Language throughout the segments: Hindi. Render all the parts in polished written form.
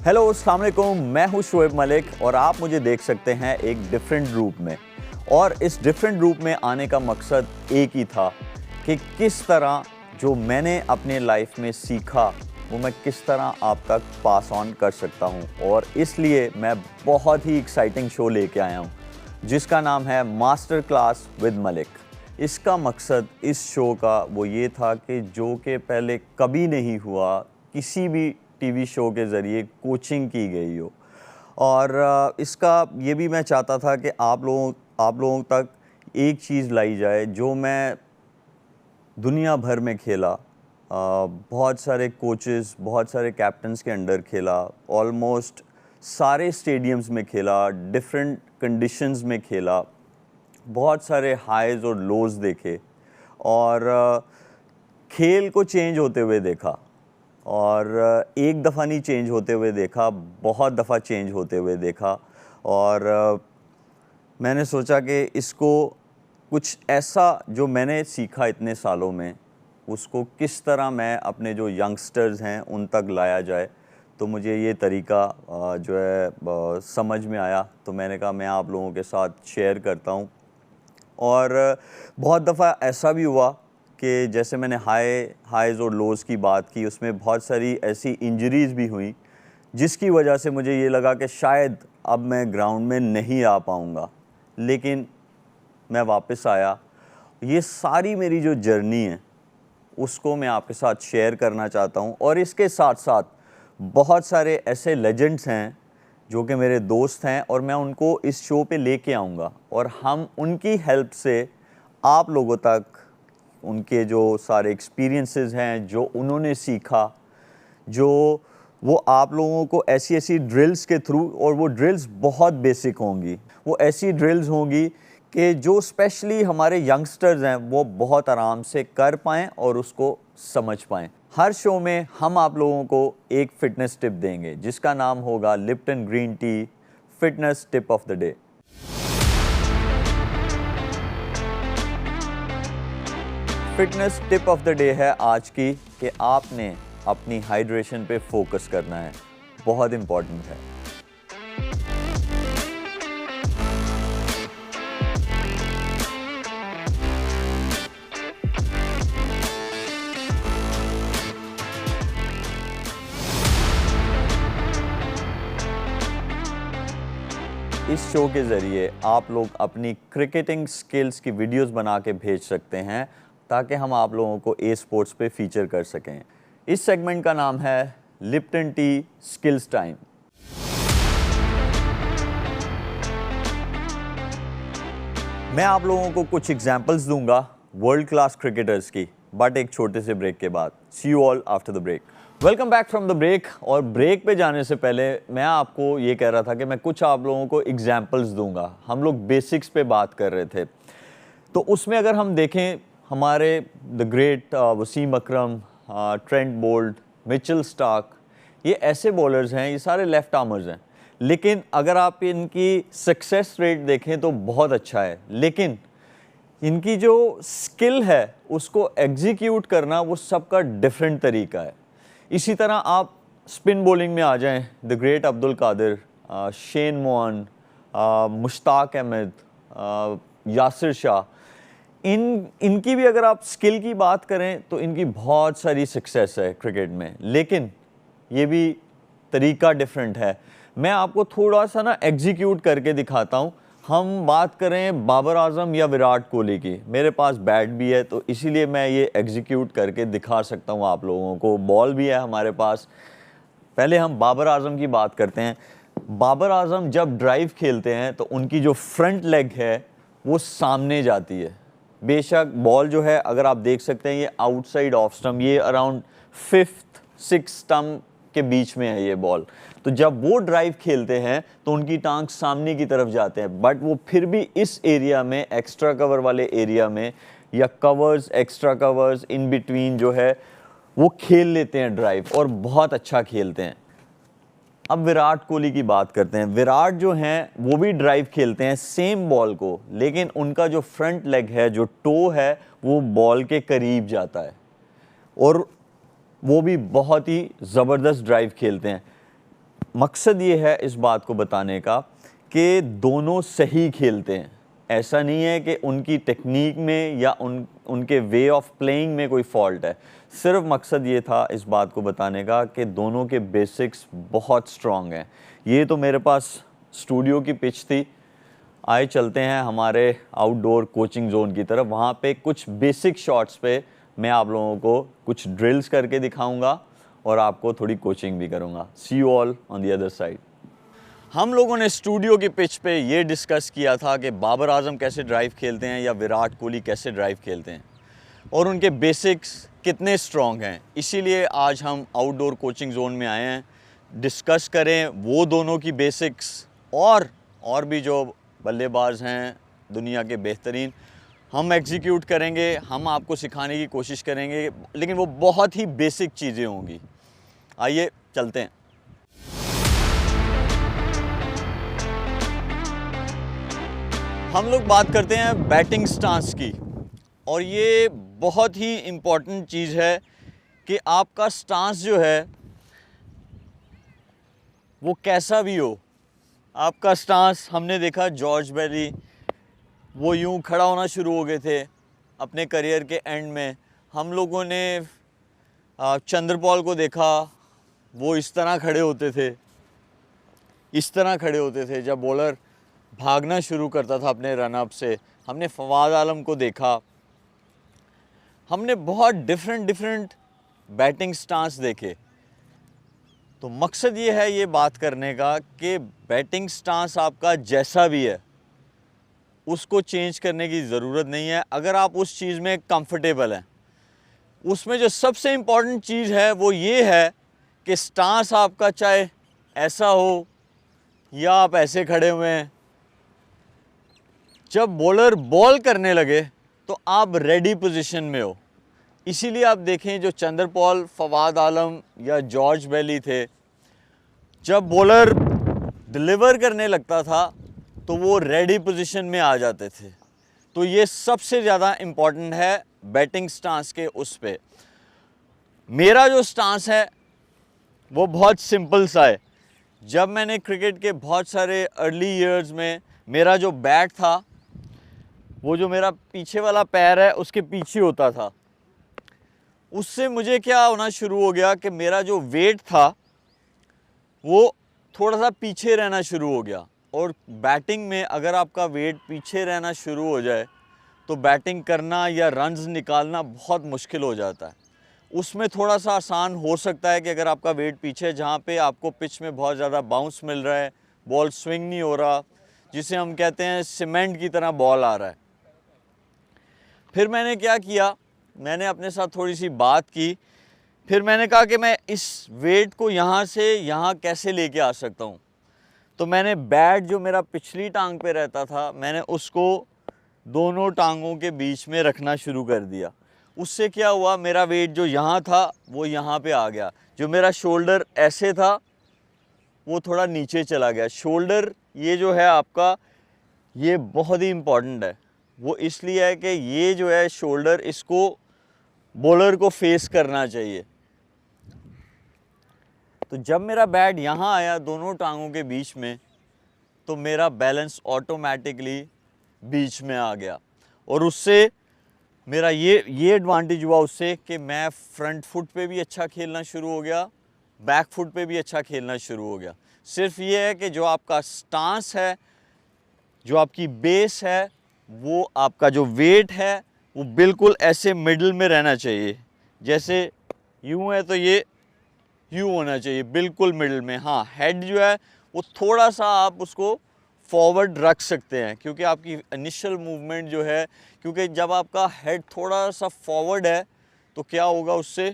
हेलो अस्सलाम वालेकुम, मैं हूं शुएब मलिक और आप मुझे देख सकते हैं एक डिफरेंट रूप में। और इस डिफरेंट रूप में आने का मकसद एक ही था कि किस तरह जो मैंने अपने लाइफ में सीखा वो मैं किस तरह आप तक पास ऑन कर सकता हूं। और इसलिए मैं बहुत ही एक्साइटिंग शो लेके आया हूं जिसका नाम है मास्टर क्लास विद मलिक। इसका मकसद इस शो का वो ये था कि जो कि पहले कभी नहीं हुआ, किसी भी टीवी शो के ज़रिए कोचिंग की गई हो। और इसका ये भी मैं चाहता था कि आप लोगों तक एक चीज़ लाई जाए जो मैं दुनिया भर में खेला, बहुत सारे कोचेस, बहुत सारे कैप्टन्स के अंडर खेला, ऑलमोस्ट सारे स्टेडियम्स में खेला, डिफरेंट कंडीशंस में खेला, बहुत सारे हाइज़ और लोज़ देखे और खेल को चेंज होते हुए देखा। और एक दफ़ा नहीं चेंज होते हुए देखा, बहुत दफ़ा चेंज होते हुए देखा। और मैंने सोचा कि इसको कुछ ऐसा जो मैंने सीखा इतने सालों में उसको किस तरह मैं अपने जो यंगस्टर्स हैं उन तक लाया जाए। तो मुझे ये तरीका जो है समझ में आया, तो मैंने कहा मैं आप लोगों के साथ शेयर करता हूँ। और बहुत दफ़ा ऐसा भी हुआ कि जैसे मैंने हाइज़ और लोज़ की बात की, उसमें बहुत सारी ऐसी इंजरीज़ भी हुई जिसकी वजह से मुझे ये लगा कि शायद अब मैं ग्राउंड में नहीं आ पाऊँगा, लेकिन मैं वापस आया। ये सारी मेरी जो जर्नी है उसको मैं आपके साथ शेयर करना चाहता हूँ। और इसके साथ साथ बहुत सारे ऐसे लेजेंड्स हैं जो कि मेरे दोस्त हैं और मैं उनको इस शो पे लेके आऊँगा और हम उनकी हेल्प से आप लोगों तक उनके जो सारे एक्सपीरियंसेस हैं, जो उन्होंने सीखा, जो वो आप लोगों को ऐसी ड्रिल्स के थ्रू, और वो ड्रिल्स बहुत बेसिक होंगी, वो ऐसी ड्रिल्स होंगी कि जो स्पेशली हमारे यंगस्टर्स हैं वो बहुत आराम से कर पाएँ और उसको समझ पाएँ। हर शो में हम आप लोगों को एक फ़िटनेस टिप देंगे जिसका नाम होगा Lipton green tea fitness tip of the day. Fitness tip of the day है आज की कि आपने अपनी हाइड्रेशन पे फोकस करना है, बहुत इम्पॉर्टेंट है। इस शो के ज़रिए आप लोग अपनी क्रिकेटिंग स्किल्स की वीडियोस बना के भेज सकते हैं ताकि हम आप लोगों को ए स्पोर्ट्स पे फीचर कर सकें। इस सेगमेंट का नाम है लिप्टन टी स्किल्स टाइम। मैं आप लोगों को कुछ एग्जांपल्स दूंगा वर्ल्ड क्लास क्रिकेटर्स की, बट एक छोटे से ब्रेक के बाद। See you all after the break. Welcome back from the break. और ब्रेक पे जाने से पहले मैं आपको ये कह रहा था कि मैं कुछ आप लोगों को एग्जांपल्स दूंगा। हम लोग बेसिक्स पे बात कर रहे थे, तो उसमें अगर हम देखें हमारे the great Wasim Akram, Trent Boult, Mitchell Starc, ये ऐसे बॉलर्स हैं, ये सारे लेफ्ट आर्मर्स हैं, लेकिन अगर आप इनकी सक्सेस रेट देखें तो बहुत अच्छा है, लेकिन इनकी जो स्किल है उसको एग्जीक्यूट करना वो सबका डिफरेंट तरीका है। इसी तरह आप स्पिन बॉलिंग में आ जाएं, the great Abdul Qadir, Shane Mohan, Mushtaq Ahmed, Yasir Shah, इनकी भी अगर आप स्किल की बात करें तो इनकी बहुत सारी सक्सेस है क्रिकेट में, लेकिन ये भी तरीका डिफरेंट है। मैं आपको थोड़ा सा ना एग्जीक्यूट करके दिखाता हूँ। हम बात करें बाबर आजम या विराट कोहली की, मेरे पास बैट भी है तो इसीलिए मैं ये एग्जीक्यूट करके दिखा सकता हूँ आप लोगों को। बॉल भी है हमारे पास। पहले हम बाबर आजम की बात करते हैं। बाबर आजम जब ड्राइव खेलते हैं तो उनकी जो फ्रंट लेग है वो सामने जाती है। बेशक बॉल जो है अगर आप देख सकते हैं ये आउटसाइड ऑफ स्टंप, ये अराउंड 5th 6th स्टंप के बीच में है ये बॉल। तो जब वो ड्राइव खेलते हैं तो उनकी टांग सामने की तरफ जाते हैं, बट वो फिर भी इस एरिया में, एक्स्ट्रा कवर वाले एरिया में या covers, extra covers in between जो है वो खेल लेते हैं ड्राइव और बहुत अच्छा खेलते हैं। अब विराट कोहली की बात करते हैं। विराट जो हैं वो भी ड्राइव खेलते हैं सेम बॉल को, लेकिन उनका जो फ्रंट लेग है, जो टो है, वो बॉल के करीब जाता है और वो भी बहुत ही ज़बरदस्त ड्राइव खेलते हैं। मकसद ये है इस बात को बताने का कि दोनों सही खेलते हैं। ऐसा नहीं है कि उनकी टेक्निक में या उनके वे ऑफ प्लेइंग में कोई फॉल्ट है। सिर्फ मकसद ये था इस बात को बताने का कि दोनों के बेसिक्स बहुत स्ट्रॉन्ग हैं। ये तो मेरे पास स्टूडियो की पिच थी। आए चलते हैं हमारे आउटडोर कोचिंग जोन की तरफ। वहाँ पे कुछ बेसिक शॉट्स पे मैं आप लोगों को कुछ ड्रिल्स करके दिखाऊंगा और आपको थोड़ी कोचिंग भी करूंगा। See you all on the other side. हम लोगों ने स्टूडियो की पिच पे ये डिस्कस किया था कि बाबर आजम कैसे ड्राइव खेलते हैं या विराट कोहली कैसे ड्राइव खेलते हैं और उनके बेसिक्स कितने स्ट्रॉन्ग हैं। इसीलिए आज हम आउटडोर कोचिंग जोन में आए हैं, डिस्कस करें वो दोनों की बेसिक्स और भी जो बल्लेबाज हैं दुनिया के बेहतरीन, हम एग्जीक्यूट करेंगे, हम आपको सिखाने की कोशिश करेंगे, लेकिन वो बहुत ही बेसिक चीज़ें होंगी। आइए चलते हैं। हम लोग बात करते हैं बैटिंग स्टांस की, और ये बहुत ही इम्पॉर्टेंट चीज़ है कि आपका स्टांस जो है वो कैसा भी हो। आपका स्टांस, हमने देखा जॉर्ज बेली, वो यूं खड़ा होना शुरू हो गए थे अपने करियर के एंड में। हम लोगों ने चंद्रपॉल को देखा, वो इस तरह खड़े होते थे, इस तरह खड़े होते थे जब बॉलर भागना शुरू करता था अपने रनअप से। हमने फवाद आलम को देखा। हमने बहुत डिफरेंट बैटिंग स्टांस देखे। तो मकसद ये है ये बात करने का कि बैटिंग स्टांस आपका जैसा भी है उसको चेंज करने की ज़रूरत नहीं है अगर आप उस चीज़ में कंफर्टेबल हैं। उसमें जो सबसे इम्पॉर्टेंट चीज़ है वो ये है कि स्टांस आपका चाहे ऐसा हो या आप ऐसे खड़े हुए हैं, जब बॉलर बॉल करने लगे तो आप रेडी पोजीशन में हो। इसीलिए आप देखें जो चंद्रपॉल, फवाद आलम या जॉर्ज बेली थे, जब बॉलर डिलीवर करने लगता था तो वो रेडी पोजीशन में आ जाते थे। तो ये सबसे ज़्यादा इम्पॉर्टेंट है बैटिंग स्टांस के उस पे। मेरा जो स्टांस है वो बहुत सिंपल सा है। जब मैंने क्रिकेट के बहुत सारे अर्ली ईयर्स में, मेरा जो बैट था वो जो मेरा पीछे वाला पैर है उसके पीछे होता था, उससे मुझे क्या होना शुरू हो गया कि मेरा जो वेट था वो थोड़ा सा पीछे रहना शुरू हो गया। और बैटिंग में अगर आपका वेट पीछे रहना शुरू हो जाए तो बैटिंग करना या रन्स निकालना बहुत मुश्किल हो जाता है। उसमें थोड़ा सा आसान हो सकता है कि अगर आपका वेट पीछे है, जहाँ पे आपको पिच में बहुत ज़्यादा बाउंस मिल रहा है, बॉल स्विंग नहीं हो रहा, जिसे हम कहते हैं सीमेंट की तरह बॉल आ रहा है। फिर मैंने क्या किया, मैंने अपने साथ थोड़ी सी बात की। फिर मैंने कहा कि मैं इस वेट को यहाँ से यहाँ कैसे लेके आ सकता हूँ। तो मैंने बैट जो मेरा पिछली टांग पे रहता था, मैंने उसको दोनों टांगों के बीच में रखना शुरू कर दिया। उससे क्या हुआ, मेरा वेट जो यहाँ था वो यहाँ पे आ गया। जो मेरा शोल्डर ऐसे था वो थोड़ा नीचे चला गया। शोल्डर ये जो है आपका, ये बहुत ही इम्पॉर्टेंट है। वो इसलिए है कि ये जो है शोल्डर, इसको बॉलर को फेस करना चाहिए। तो जब मेरा बैट यहाँ आया दोनों टांगों के बीच में, तो मेरा बैलेंस ऑटोमेटिकली बीच में आ गया। और उससे मेरा ये एडवांटेज हुआ उससे कि मैं फ्रंट फुट पे भी अच्छा खेलना शुरू हो गया, बैक फुट पे भी अच्छा खेलना शुरू हो गया। सिर्फ ये है कि जो आपका स्टांस है, जो आपकी बेस है, वो आपका जो वेट है वो बिल्कुल ऐसे मिडल में रहना चाहिए। जैसे यूँ है तो ये यूँ होना चाहिए, बिल्कुल मिडल में। हाँ, हेड जो है वो थोड़ा सा आप उसको फॉरवर्ड रख सकते हैं, क्योंकि आपकी इनिशियल मूवमेंट जो है, क्योंकि जब आपका हेड थोड़ा सा फॉरवर्ड है तो क्या होगा, उससे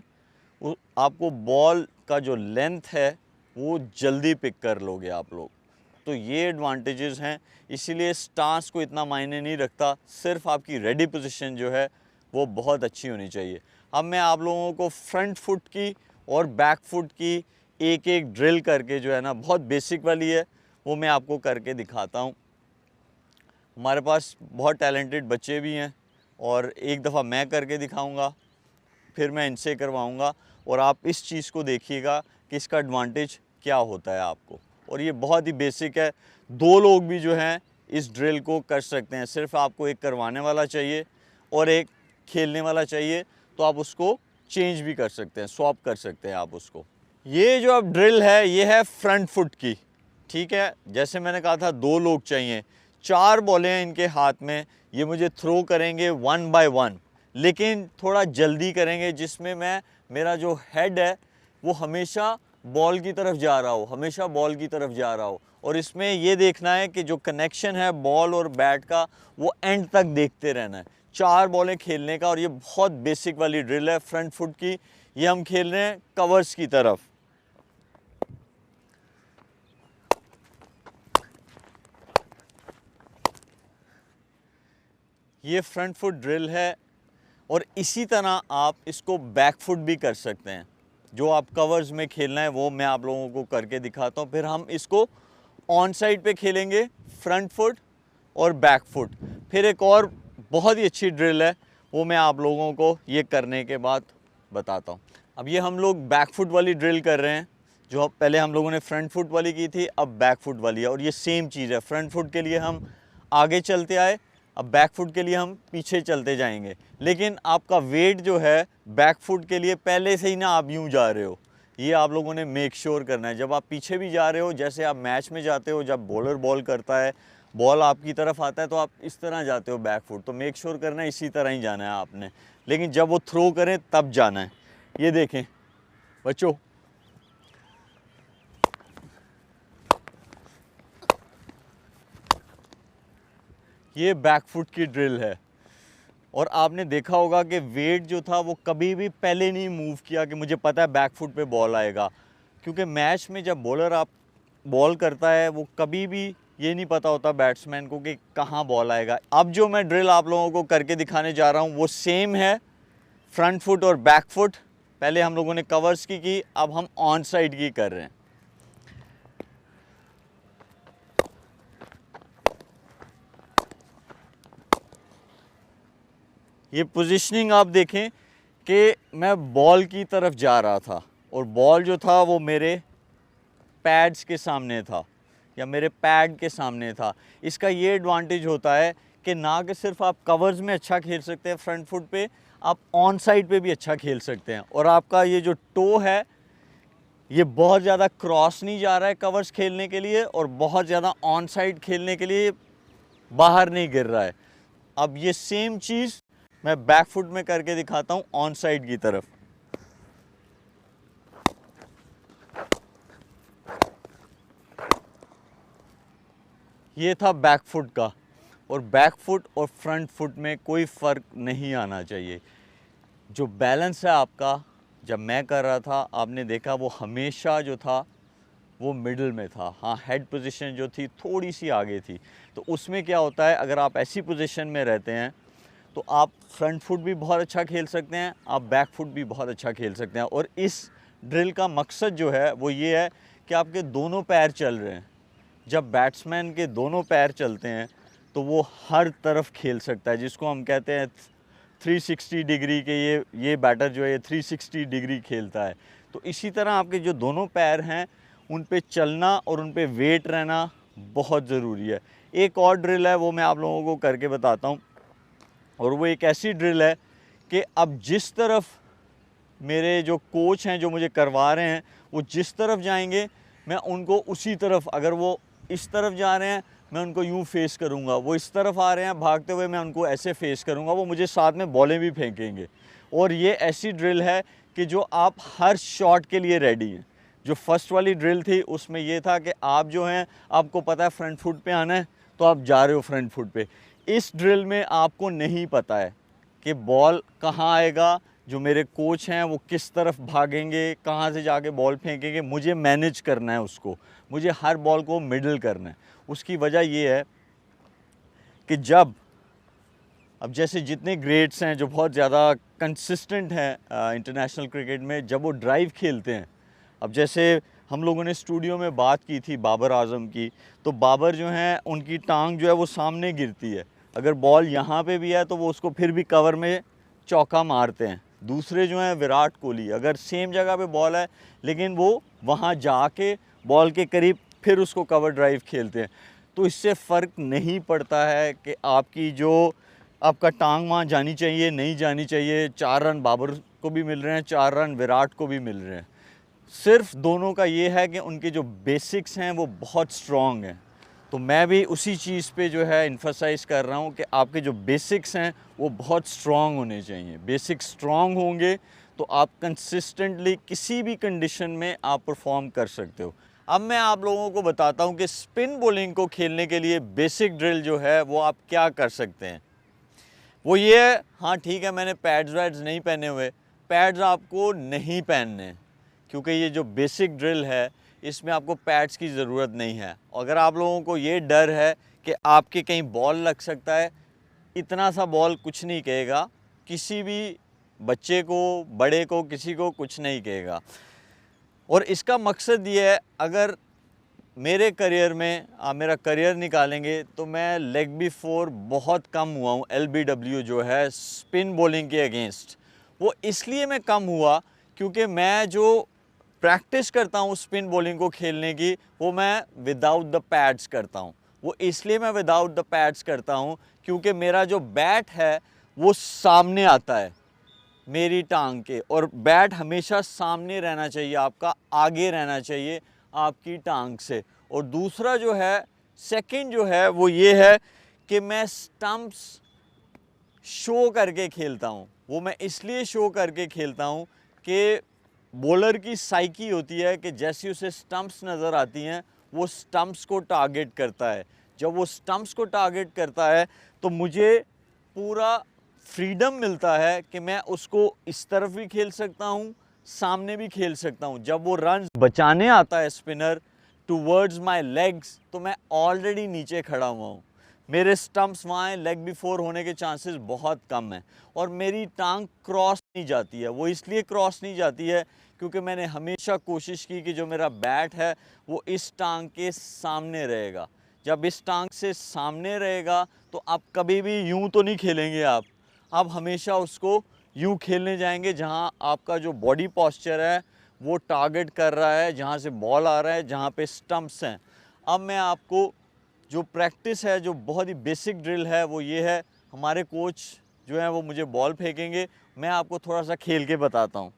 आपको बॉल का जो लेंथ है वो जल्दी पिक कर लोगे आप लोग। तो ये एडवांटेजेस हैं। इसीलिए स्टांस को इतना मायने नहीं रखता, सिर्फ आपकी रेडी पोजीशन जो है वो बहुत अच्छी होनी चाहिए। अब मैं आप लोगों को फ्रंट फुट की और बैक फुट की एक एक ड्रिल करके जो है ना, बहुत बेसिक वाली है, वो मैं आपको करके दिखाता हूँ। हमारे पास बहुत टैलेंटेड बच्चे भी हैं और एक दफ़ा मैं करके दिखाऊंगा, फिर मैं इनसे करवाऊंगा, और आप इस चीज़ को देखिएगा कि इसका एडवांटेज क्या होता है आपको। और ये बहुत ही बेसिक है, 2 लोग भी जो हैं इस ड्रिल को कर सकते हैं। सिर्फ आपको एक करवाने वाला चाहिए और एक खेलने वाला चाहिए, तो आप उसको चेंज भी कर सकते हैं, स्वैप कर सकते हैं आप उसको। ये जो अब ड्रिल है ये है फ्रंट फुट की, ठीक है। जैसे मैंने कहा था 2 लोग चाहिए, 4 बॉलें हैं इनके हाथ में, ये मुझे थ्रो करेंगे 1 बाय 1, लेकिन थोड़ा जल्दी करेंगे जिसमें मेरा जो हेड है वो हमेशा बॉल की तरफ जा रहा हो, हमेशा बॉल की तरफ जा रहा हो। और इसमें ये देखना है कि जो कनेक्शन है बॉल और बैट का वो एंड तक देखते रहना है। 4 बॉलें खेलने का, और ये बहुत बेसिक वाली ड्रिल है फ्रंट फुट की। ये हम खेल रहे हैं कवर्स की तरफ। ये फ्रंट फुट ड्रिल है, और इसी तरह आप इसको बैक फुट भी कर सकते हैं। जो आप कवर्स में खेलना है वो मैं आप लोगों को करके दिखाता हूँ, फिर हम इसको ऑन साइड पे खेलेंगे फ्रंट फुट और बैक फुट। फिर एक और बहुत ही अच्छी ड्रिल है, वो मैं आप लोगों को ये करने के बाद बताता हूँ। अब ये हम लोग बैक फुट वाली ड्रिल कर रहे हैं, जो पहले हम लोगों ने फ्रंट फुट वाली की थी, अब बैक फुट वाली है। और ये सेम चीज़ है, फ्रंट फुट के लिए हम आगे चलते आए, अब बैक फुट के लिए हम पीछे चलते जाएंगे। लेकिन आपका वेट जो है बैक फुट के लिए पहले से ही ना आप यूँ जा रहे हो, ये आप लोगों ने मेक श्योर करना है। जब आप पीछे भी जा रहे हो, जैसे आप मैच में जाते हो, जब बॉलर बॉल करता है, बॉल आपकी तरफ आता है तो आप इस तरह जाते हो बैक फुट, तो मेक श्योर करना है इसी तरह ही जाना है आपने। लेकिन जब वो थ्रो करें तब जाना है। ये देखें बच्चों, ये बैक फुट की ड्रिल है। और आपने देखा होगा कि वेट जो था वो कभी भी पहले नहीं मूव किया कि मुझे पता है बैक फुट पे बॉल आएगा, क्योंकि मैच में जब बॉलर आप बॉल करता है वो कभी भी ये नहीं पता होता बैट्समैन को कि कहाँ बॉल आएगा। अब जो मैं ड्रिल आप लोगों को करके दिखाने जा रहा हूँ वो सेम है, फ्रंट फुट और बैक फुट। पहले हम लोगों ने कवर्स की, अब हम ऑन साइड की कर रहे हैं। ये पोजीशनिंग आप देखें कि मैं बॉल की तरफ जा रहा था और बॉल जो था वो मेरे पैड्स के सामने था या मेरे पैड के सामने था। इसका ये एडवांटेज होता है कि ना कि सिर्फ आप कवर्स में अच्छा खेल सकते हैं फ्रंट फुट पे, आप ऑन साइड पे भी अच्छा खेल सकते हैं। और आपका ये जो टो है ये बहुत ज़्यादा क्रॉस नहीं जा रहा है कवर्स खेलने के लिए, और बहुत ज़्यादा ऑन साइड खेलने के लिए बाहर नहीं गिर रहा है। अब ये सेम चीज़ मैं बैक फुट में करके दिखाता हूँ ऑन साइड की तरफ। ये था बैक फुट का, और बैक फुट और फ्रंट फुट में कोई फ़र्क नहीं आना चाहिए। जो बैलेंस है आपका, जब मैं कर रहा था आपने देखा वो हमेशा जो था वो मिडल में था। हाँ, हेड पोजीशन जो थी थोड़ी सी आगे थी। तो उसमें क्या होता है, अगर आप ऐसी पोजीशन में रहते हैं तो आप फ्रंट फुट भी बहुत अच्छा खेल सकते हैं, आप बैक फुट भी बहुत अच्छा खेल सकते हैं। और इस ड्रिल का मकसद जो है वो ये है कि आपके दोनों पैर चल रहे हैं। जब बैट्समैन के दोनों पैर चलते हैं तो वो हर तरफ खेल सकता है, जिसको हम कहते हैं 360 डिग्री के। ये बैटर जो है ये 360 डिग्री खेलता है। तो इसी तरह आपके जो दोनों पैर हैं उन पे चलना और उन पे वेट रहना बहुत ज़रूरी है। एक और ड्रिल है वो मैं आप लोगों को करके बताता हूँ, और वो एक ऐसी ड्रिल है कि अब जिस तरफ मेरे जो कोच हैं जो मुझे करवा रहे हैं वो जिस तरफ जाएंगे मैं उनको उसी तरफ, अगर वो इस तरफ जा रहे हैं मैं उनको यूँ फेस करूँगा, वो इस तरफ आ रहे हैं भागते हुए मैं उनको ऐसे फेस करूँगा, वो मुझे साथ में बॉलें भी फेंकेंगे। और ये ऐसी ड्रिल है कि जो आप हर शॉट के लिए रेडी हैं। जो फर्स्ट वाली ड्रिल थी उसमें ये था कि आप जो हैं आपको पता है फ्रंट फुट पे आना है तो आप जा रहे हो फ्रंट फुट पे। इस ड्रिल में आपको नहीं पता है कि बॉल कहाँ आएगा, जो मेरे कोच हैं वो किस तरफ भागेंगे, कहाँ से जाके बॉल फेंकेंगे, मुझे मैनेज करना है उसको, मुझे हर बॉल को मिडल करना है। उसकी वजह ये है कि जब अब जैसे जितने ग्रेट्स हैं जो बहुत ज़्यादा कंसिस्टेंट हैं इंटरनेशनल क्रिकेट में, जब वो ड्राइव खेलते हैं, अब जैसे हम लोगों ने स्टूडियो में बात की थी बाबर आजम की, तो बाबर जो हैं उनकी टांग जो है वो सामने गिरती है, अगर बॉल यहाँ पे भी है तो वो उसको फिर भी कवर में चौका मारते हैं। दूसरे जो हैं विराट कोहली, अगर सेम जगह पे बॉल है लेकिन वो वहाँ जाके बॉल के करीब फिर उसको कवर ड्राइव खेलते हैं। तो इससे फ़र्क नहीं पड़ता है कि आपकी जो आपका टांग वहाँ जानी चाहिए नहीं जानी चाहिए। 4 रन बाबर को भी मिल रहे हैं, 4 रन विराट को भी मिल रहे हैं। सिर्फ दोनों का ये है कि उनके जो बेसिक्स हैं वो बहुत स्ट्रॉन्ग हैं। तो मैं भी उसी चीज़ पे जो है इन्फसाइज़ कर रहा हूँ कि आपके जो बेसिक्स हैं वो बहुत स्ट्रॉन्ग होने चाहिए। बेसिक्स स्ट्रॉन्ग होंगे तो आप कंसिस्टेंटली किसी भी कंडीशन में आप परफॉर्म कर सकते हो। अब मैं आप लोगों को बताता हूँ कि स्पिन बॉलिंग को खेलने के लिए बेसिक ड्रिल जो है वो आप क्या कर सकते हैं। वो ये है, हाँ ठीक है, मैंने पैड्स वैड्स नहीं पहने हुए, पैड्स आपको नहीं पहनने, क्योंकि ये जो बेसिक ड्रिल है इसमें आपको पैड्स की ज़रूरत नहीं है। अगर आप लोगों को ये डर है कि आपके कहीं बॉल लग सकता है, इतना सा बॉल कुछ नहीं कहेगा, किसी भी बच्चे को, बड़े को, किसी को कुछ नहीं कहेगा। और इसका मकसद ये है, अगर मेरे करियर में आप मेरा करियर निकालेंगे तो मैं लेग बिफोर बहुत कम हुआ हूँ। LBW जो है स्पिन बॉलिंग के अगेंस्ट, वो इसलिए मैं कम हुआ क्योंकि मैं जो प्रैक्टिस करता हूँ स्पिन बॉलिंग को खेलने की, वो मैं विदाउट द पैड्स करता हूँ। वो इसलिए मैं विदाउट द पैड्स करता हूँ क्योंकि मेरा जो बैट है वो सामने आता है मेरी टांग के, और बैट हमेशा सामने रहना चाहिए, आपका आगे रहना चाहिए आपकी टांग से। और दूसरा जो है, सेकंड जो है वो ये है कि मैं स्टंप्स शो करके खेलता हूँ। वो मैं इसलिए शो करके खेलता हूँ कि बॉलर की साइकी होती है कि जैसी उसे स्टंप्स नज़र आती हैं वो स्टंप्स को टारगेट करता है। जब वो स्टंप्स को टारगेट करता है तो मुझे पूरा फ्रीडम मिलता है कि मैं उसको इस तरफ भी खेल सकता हूँ, सामने भी खेल सकता हूँ। जब वो रन बचाने आता है स्पिनर टूवर्ड्स माय लेग्स, तो मैं ऑलरेडी नीचे खड़ा हुआ हूँ, मेरे स्टंप्स वहाँ हैं, लेग बिफोर होने के चांसेस बहुत कम हैं, और मेरी टांग क्रॉस नहीं जाती है। वो इसलिए क्रॉस नहीं जाती है क्योंकि मैंने हमेशा कोशिश की कि जो मेरा बैट है वो इस टांग के सामने रहेगा। जब इस टांग से सामने रहेगा तो आप कभी भी यूं तो नहीं खेलेंगे, आप हमेशा उसको यूं खेलने जाएंगे जहां आपका जो बॉडी पोस्चर है वो टारगेट कर रहा है, जहां से बॉल आ रहा है, जहां पे स्टंप्स हैं। अब मैं आपको जो प्रैक्टिस है, जो बहुत ही बेसिक ड्रिल है, वो ये है, हमारे कोच जो है वो मुझे बॉल फेंकेंगे, मैं आपको थोड़ा सा खेल के बताता हूँ।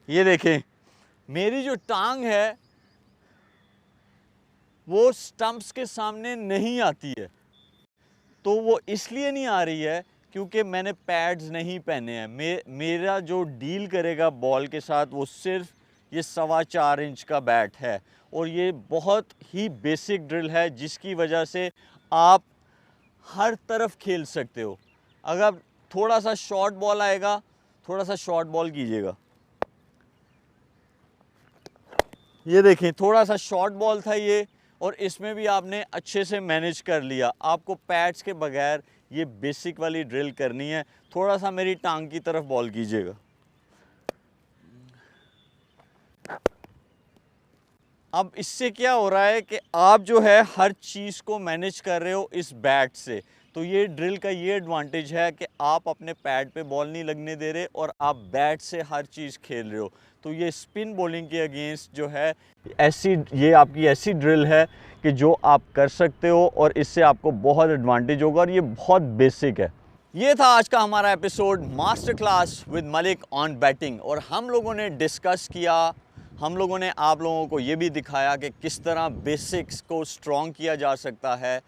ये देखें, मेरी जो टांग है वो स्टंप्स के सामने नहीं आती है। तो वो इसलिए नहीं आ रही है क्योंकि मैंने पैड्स नहीं पहने हैं। मेरा जो डील करेगा बॉल के साथ वो सिर्फ ये 4.25 इंच का बैट है, और ये बहुत ही बेसिक ड्रिल है जिसकी वजह से आप हर तरफ खेल सकते हो। अगर थोड़ा सा शॉर्ट बॉल आएगा, थोड़ा सा शॉर्ट बॉल कीजिएगा, ये देखें थोड़ा सा शॉर्ट बॉल था ये, और इसमें भी आपने अच्छे से मैनेज कर लिया। आपको पैड्स के बगैर ये बेसिक वाली ड्रिल करनी है। थोड़ा सा मेरी टांग की तरफ बॉल कीजिएगा। अब इससे क्या हो रहा है कि आप जो है हर चीज़ को मैनेज कर रहे हो इस बैट से। तो ये ड्रिल का ये एडवांटेज है कि आप अपने पैड पे बॉल नहीं लगने दे रहे और आप बैट से हर चीज़ खेल रहे हो। तो ये स्पिन बॉलिंग के अगेंस्ट जो है ये आपकी ऐसी ड्रिल है कि जो आप कर सकते हो और इससे आपको बहुत एडवांटेज होगा, और ये बहुत बेसिक है। ये था आज का हमारा episode master class with Malik on batting, और हम लोगों ने डिस्कस किया, हम लोगों ने आप लोगों को ये भी दिखाया कि किस तरह बेसिक्स को स्ट्रॉन्ग किया जा सकता है,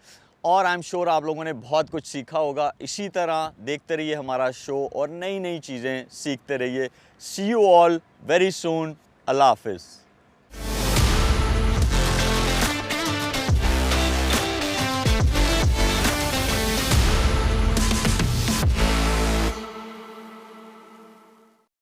और आई एम श्योर आप लोगों ने बहुत कुछ सीखा होगा। इसी तरह देखते रहिए हमारा शो और नई नई चीज़ें सीखते रहिए। सी यू ऑल वेरी सून। अल्लाह हाफिज़।